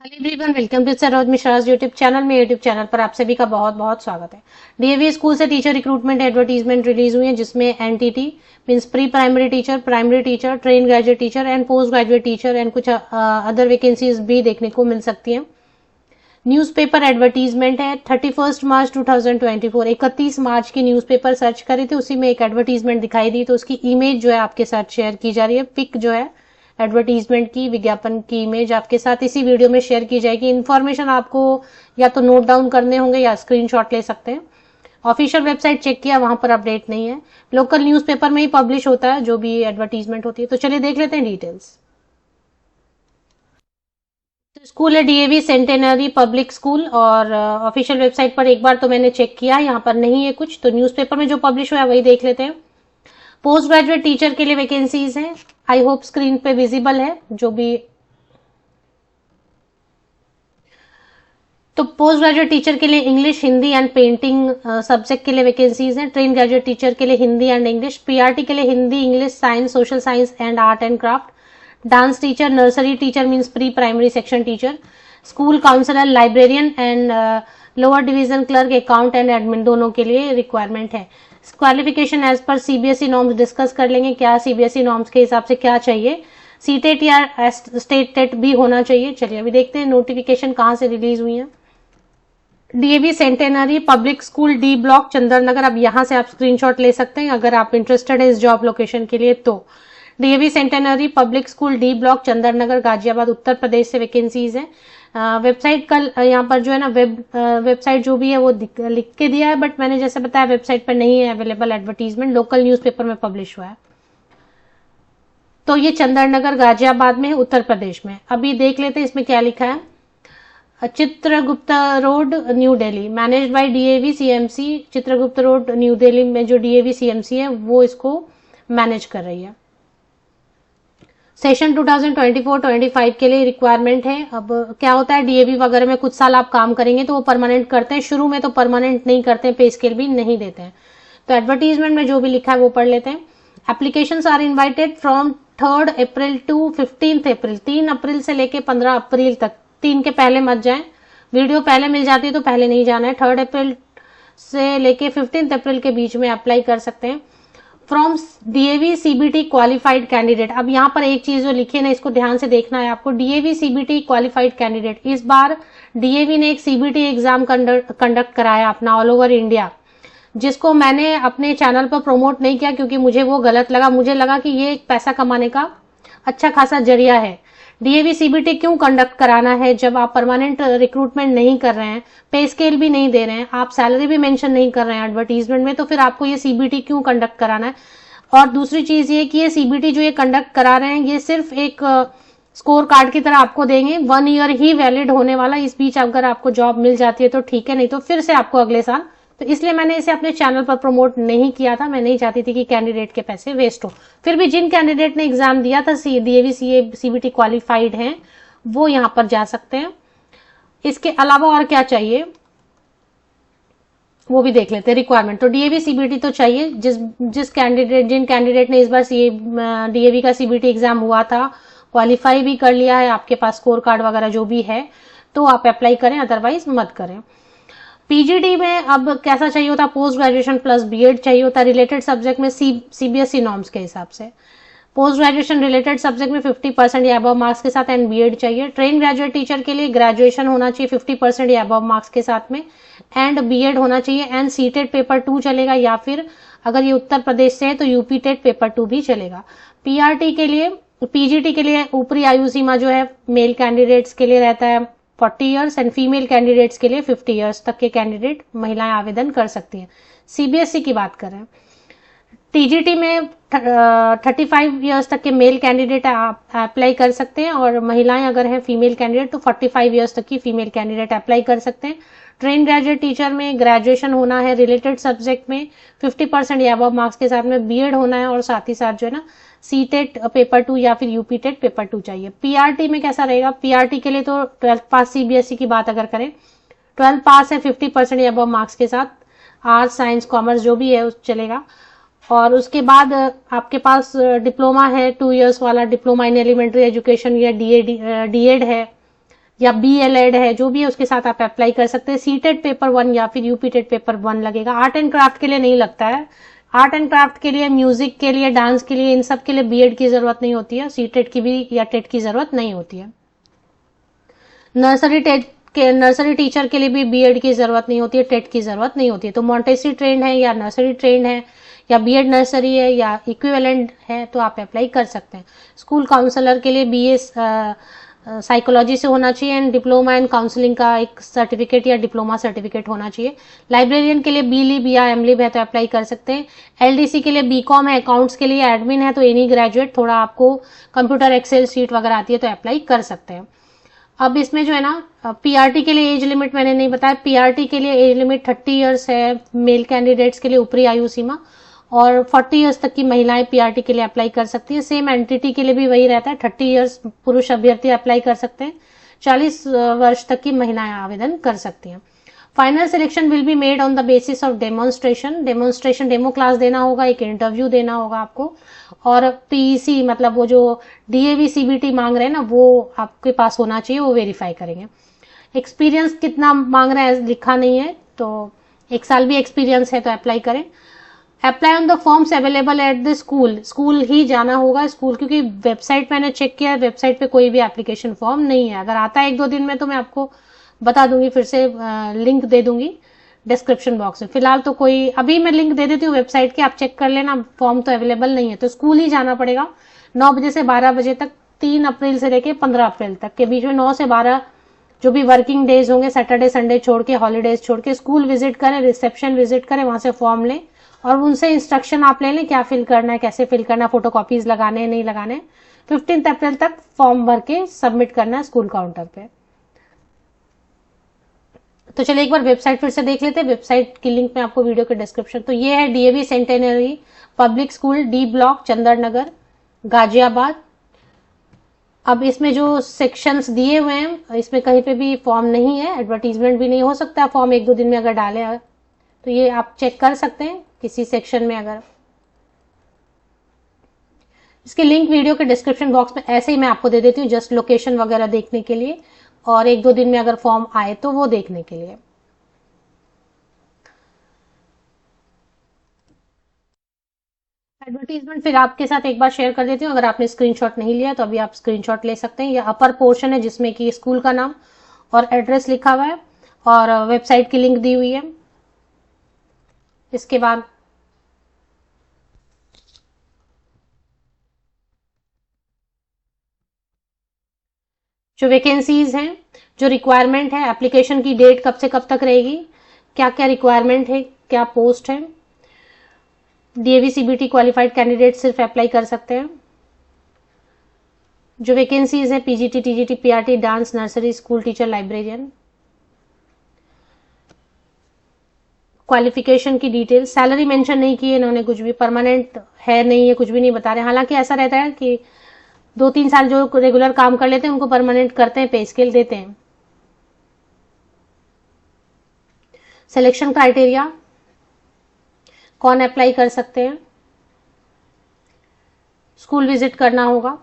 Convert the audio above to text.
Hello everyone, welcome to Saroj Mishra's YouTube channel में। YouTube channel पर आप सभी का बहुत बहुत स्वागत है। डीएवी स्कूल से टीचर रिक्रूटमेंट एडवर्टीजमेंट रिलीज हुई है, जिसमें NTT means pre primary teacher, train graduate teacher and post graduate teacher and कुछ अदर वैकेंसीज भी देखने को मिल सकती हैं। न्यूज़पेपर एडवर्टीजमेंट है 31 मार्च 2024, 31 मार्च की न्यूज़पेपर सर्च करी थी, उसी में एक एडवर्टीजमेंट दिखाई दी, तो उसकी इमेज जो है आपके साथ शेयर की जा रही है। पिक जो है एडवर्टीजमेंट की, विज्ञापन की इमेज आपके साथ इसी वीडियो में शेयर की जाएगी। इन्फॉर्मेशन आपको या तो नोट डाउन करने होंगे या स्क्रीनशॉट ले सकते हैं। ऑफिशियल वेबसाइट चेक किया, वहां पर अपडेट नहीं है। लोकल न्यूज़पेपर में ही पब्लिश होता है जो भी एडवर्टीजमेंट होती है। तो चलिए देख लेते हैं डिटेल्स। स्कूल है डीएवी सेंटेनरी पब्लिक स्कूल, और ऑफिशियल वेबसाइट पर एक बार तो मैंने चेक किया, यहाँ पर नहीं है कुछ, तो न्यूज़पेपर में जो पब्लिश हुआ है वही देख लेते हैं। पोस्ट ग्रेजुएट टीचर के लिए वैकेंसीज हैं। आई होप स्क्रीन पे विजिबल है जो भी। तो पोस्ट ग्रेजुएट टीचर के लिए English, Hindi and painting subject के लिए वैकेंसीज हैं। ट्रेन ग्रेजुएट टीचर के लिए हिंदी एंड इंग्लिश। पीआरटी के लिए Hindi, English, science, social science and art and craft. Dance teacher, nursery teacher means pre primary section teacher, school counsellor, librarian and lower division clerk, account and admin, दोनों के लिए requirement है। Qualification as per CBSE norms discuss कर लेंगे, क्या CBSE norms के हिसाब से क्या चाहिए। सीटेट या स्टेट टेट भी होना चाहिए। चलिए अभी देखते हैं नोटिफिकेशन कहाँ से रिलीज हुई है। DAV centenary public school, D block, Chandranagar. अब यहां से आप स्क्रीनशॉट ले सकते हैं अगर आप इंटरेस्टेड है इस जॉब लोकेशन के लिए। तो DAV centenary public school, D block, Chandranagar, Ghaziabad, Uttar Pradesh से वैकेंसीज है। वेबसाइट कल यहाँ पर जो है ना वेबसाइट जो भी है वो लिख के दिया है, बट मैंने जैसे बताया वेबसाइट पर नहीं है अवेलेबल एडवर्टीजमेंट, लोकल न्यूज़पेपर में पब्लिश हुआ है। तो ये चंद्रनगर गाजियाबाद में है, उत्तर प्रदेश में। अभी देख लेते हैं इसमें क्या लिखा है। Chitragupta road, New Delhi, managed by DAV CMC. Chitragupta road, New Delhi में जो डीएवी सीएमसी है वो इसको मैनेज कर रही है। सेशन 2024-25 के लिए रिक्वायरमेंट है। अब क्या होता है, डीएवी वगैरह में कुछ साल आप काम करेंगे तो वो परमानेंट करते हैं, शुरू में तो परमानेंट नहीं करते हैं, पे स्केल भी नहीं देते हैं। तो एडवर्टीजमेंट में जो भी लिखा है वो पढ़ लेते हैं। Applications are invited from 3 April to 15 April, 3 April से लेके 15 अप्रैल तक। 3 के पहले मत जाएं, वीडियो पहले मिल जाती है तो पहले नहीं जाना है। 3 अप्रैल से लेके 15 अप्रैल के बीच में अप्लाई कर सकते हैं। From DAV CBT qualified candidate. अब यहाँ पर एक चीज जो लिखी है ना, इसको ध्यान से देखना है आपको। डीएवी सीबीटी क्वालिफाइड कैंडिडेट, इस बार डीएवी ने एक सीबीटी एग्जाम कंडक्ट कराया अपना ऑल ओवर इंडिया, जिसको मैंने अपने चैनल पर प्रमोट नहीं किया क्योंकि मुझे वो गलत लगा। मुझे लगा कि ये पैसा कमाने का अच्छा खासा जरिया है। डीएवी सीबीटी क्यों कंडक्ट कराना है जब आप परमानेंट रिक्रूटमेंट नहीं कर रहे हैं, पे स्केल भी नहीं दे रहे हैं, आप सैलरी भी मेंशन नहीं कर रहे हैं एडवर्टीजमेंट में, तो फिर आपको ये सीबीटी क्यों कंडक्ट कराना है। और दूसरी चीज ये कि ये सीबीटी जो ये कंडक्ट करा रहे हैं ये सिर्फ एक स्कोर कार्ड की तरह आपको देंगे, 1 ईयर ही वैलिड होने वाला। इस बीच अगर आपको जॉब मिल जाती है तो ठीक है, नहीं तो फिर से आपको अगले साल। तो इसलिए मैंने इसे अपने चैनल पर प्रमोट नहीं किया था। मैं नहीं चाहती थी कि कैंडिडेट के पैसे वेस्ट हो। फिर भी जिन कैंडिडेट ने एग्जाम दिया था, डीएवी सीबीटी क्वालिफाइड हैं, वो यहां पर जा सकते हैं। इसके अलावा और क्या चाहिए वो भी देख लेते हैं रिक्वायरमेंट। तो डीएवी सीबीटी तो चाहिए। जिन कैंडिडेट ने इस बार डीएवी का सीबीटी एग्जाम हुआ था, क्वालिफाई भी कर लिया है, आपके पास स्कोर कार्ड वगैरह जो भी है, तो आप अप्लाई करें, अदरवाइज मत करें। पीजीडी में अब कैसा चाहिए होता, पोस्ट ग्रेजुएशन प्लस बीएड चाहिए होता रिलेटेड सब्जेक्ट में सीबीएसई नॉर्म्स के हिसाब से। पोस्ट ग्रेजुएशन रिलेटेड सब्जेक्ट में 50% या अबव मार्क्स के साथ एंड बीएड चाहिए। ट्रेन ग्रेजुएट टीचर के लिए ग्रेजुएशन होना चाहिए 50% या अबव मार्क्स के साथ में एंड बीएड होना चाहिए। एंड सीटेट पेपर 2 चलेगा, या फिर अगर ये उत्तर प्रदेश से है तो यूपी टेट पेपर 2 भी चलेगा। पीआरटी के लिए, पीजीटी के लिए ऊपरी आयु सीमा जो है मेल कैंडिडेट्स के लिए रहता है 40 ईयर्स एंड फीमेल कैंडिडेट्स के लिए 50 ईयर्स तक के कैंडिडेट महिलाएं आवेदन कर सकती हैं। सीबीएसई की बात करें, टीजीटी में 35 ईयर्स तक के मेल कैंडिडेट अप्लाई कर सकते हैं, और महिलाएं अगर हैं फीमेल कैंडिडेट तो 45 ईयर्स तक की फीमेल कैंडिडेट अप्लाई कर सकते हैं। ट्रेन ग्रेजुएट टीचर में ग्रेजुएशन होना है रिलेटेड सब्जेक्ट में 50% या अबव मार्क्स के साथ में, बीएड होना है, और साथ ही साथ जो है ना सीटेट पेपर 2 या फिर यूपी टेट पेपर 2 चाहिए। पीआरटी में कैसा रहेगा, पीआरटी के लिए तो 12th पास, सीबीएसई की बात अगर करें 12th पास है 50% या अबव मार्क्स के साथ, आर्ट्स साइंस कॉमर्स जो भी है उस चलेगा। और उसके बाद आपके पास डिप्लोमा है 2 इयर्स वाला, डिप्लोमा इन एलिमेंट्री एजुकेशन या डीएड है, या BLED है, जो भी है उसके साथ आप अप्लाई कर सकते हैं। सीटेट पेपर 1 या फिर यूपीटेट पेपर 1 लगेगा। आर्ट एंड क्राफ्ट के लिए नहीं लगता है। आर्ट एंड क्राफ्ट के लिए, म्यूजिक के लिए, डांस के लिए, इन सब के लिए बीएड की जरूरत नहीं होती है। सीटेट की भी या टेट की जरूरत नहीं होती है। नर्सरी टीचर के लिए भी बीएड की जरूरत नहीं होती है, टेट की जरूरत नहीं होती है। तो मॉन्टेसरी ट्रेंड है या नर्सरी ट्रेंड है या बीएड नर्सरी है या इक्विवेलेंट है तो आप अप्लाई कर सकते हैं। स्कूल काउंसलर के लिए BA साइकोलॉजी से होना चाहिए एंड डिप्लोमा इन काउंसलिंग का एक सर्टिफिकेट या डिप्लोमा सर्टिफिकेट होना चाहिए। लाइब्रेरियन के लिए BLib या MLib है तो अप्लाई कर सकते हैं। LDC के लिए BCom है, अकाउंट्स के लिए एडमिन है तो एनी ग्रेजुएट, थोड़ा आपको कंप्यूटर एक्सेल शीट वगैरह आती है तो अप्लाई कर सकते हैं। अब इसमें जो है ना, PRT के लिए एज लिमिट मैंने नहीं बताया। PRT के लिए एज लिमिट 30 इयर्स है मेल कैंडिडेट्स के लिए, ऊपरी आयु सीमा, और 40 इयर्स तक की महिलाएं PRT के लिए अप्लाई कर सकती है। सेम एंटिटी के लिए भी वही रहता है, 30 इयर्स पुरुष अभ्यर्थी अप्लाई कर सकते हैं, 40 वर्ष तक की महिलाएं आवेदन कर सकती हैं। Final selection will be made on the basis of demonstration demo class देना होगा, एक इंटरव्यू देना होगा आपको, और PEC मतलब वो जो DAV CBT मांग रहे हैं ना, वो आपके पास होना चाहिए, वो वेरीफाई करेंगे। एक्सपीरियंस कितना मांग रहे हैं लिखा नहीं है, तो 1 साल भी एक्सपीरियंस है तो अप्लाई करें। Apply on the forms available at the school ही जाना होगा स्कूल, क्योंकि वेबसाइट मैंने चेक किया है, वेबसाइट पे कोई भी एप्लीकेशन फॉर्म नहीं है। अगर आता है 1-2 दिन में तो मैं आपको बता दूंगी, फिर से लिंक दे दूंगी डिस्क्रिप्शन बॉक्स में। फिलहाल तो कोई, अभी मैं लिंक दे देती हूँ वेबसाइट की, आप चेक कर लेना, फॉर्म तो अवेलेबल नहीं है। तो स्कूल ही जाना पड़ेगा 9 बजे से 12 बजे तक, 3 अप्रैल से लेके 15 अप्रैल तक के बीच में, 9 से 12 जो भी वर्किंग डेज होंगे, सैटरडे संडे छोड़ के, हॉलीडेज छोड़ के, स्कूल विजिट करें, रिसेप्शन विजिट करें, वहां से फॉर्म लें और उनसे इंस्ट्रक्शन आप ले लें क्या फिल करना है, कैसे फिल करना है, फोटो कॉपीज लगाने हैं नहीं लगाने। 15 अप्रैल तक फॉर्म भर के सबमिट करना है स्कूल काउंटर पे। तो चलिए एक बार वेबसाइट फिर से देख लेते हैं। वेबसाइट की लिंक में आपको वीडियो के डिस्क्रिप्शन। तो ये है DAV centenary public school, D block, Chander Nagar, Ghaziabad. अब इसमें जो सेक्शंस दिए हुए हैं, इसमें कहीं पे भी फॉर्म नहीं है, एडवर्टीजमेंट भी नहीं हो सकता फॉर्म 1-2 दिन में अगर डाले तो ये आप चेक कर सकते हैं किसी सेक्शन में। अगर इसके लिंक वीडियो के डिस्क्रिप्शन बॉक्स में ऐसे ही मैं आपको दे देती हूँ, जस्ट लोकेशन वगैरह देखने के लिए, और 1-2 दिन में अगर फॉर्म आए तो वो देखने के लिए। एडवर्टीजमेंट फिर आपके साथ एक बार शेयर कर देती हूँ, अगर आपने स्क्रीनशॉट नहीं लिया तो अभी आप स्क्रीनशॉट ले सकते हैं। यह अपर पोर्शन है जिसमें कि स्कूल का नाम और एड्रेस लिखा हुआ है और वेबसाइट की लिंक दी हुई है। इसके बाद जो वैकेंसीज हैं, जो रिक्वायरमेंट है, एप्लीकेशन की डेट कब से कब तक रहेगी, क्या क्या रिक्वायरमेंट है, क्या पोस्ट है। DAV CBT क्वालिफाइड कैंडिडेट सिर्फ अप्लाई कर सकते हैं। जो वैकेंसीज है, PGT, TGT, PRT, dance, nursery, school teacher, librarian. Qualification की डिटेल, सैलरी मेंशन नहीं की है इन्होंने, कुछ भी परमानेंट है नहीं है, कुछ भी नहीं बता रहे। हालांकि ऐसा रहता है कि 2-3 साल जो रेगुलर काम कर लेते हैं उनको परमानेंट करते हैं, पे स्केल देते हैं। सिलेक्शन क्राइटेरिया, कौन अप्लाई कर सकते हैं, स्कूल विजिट करना होगा,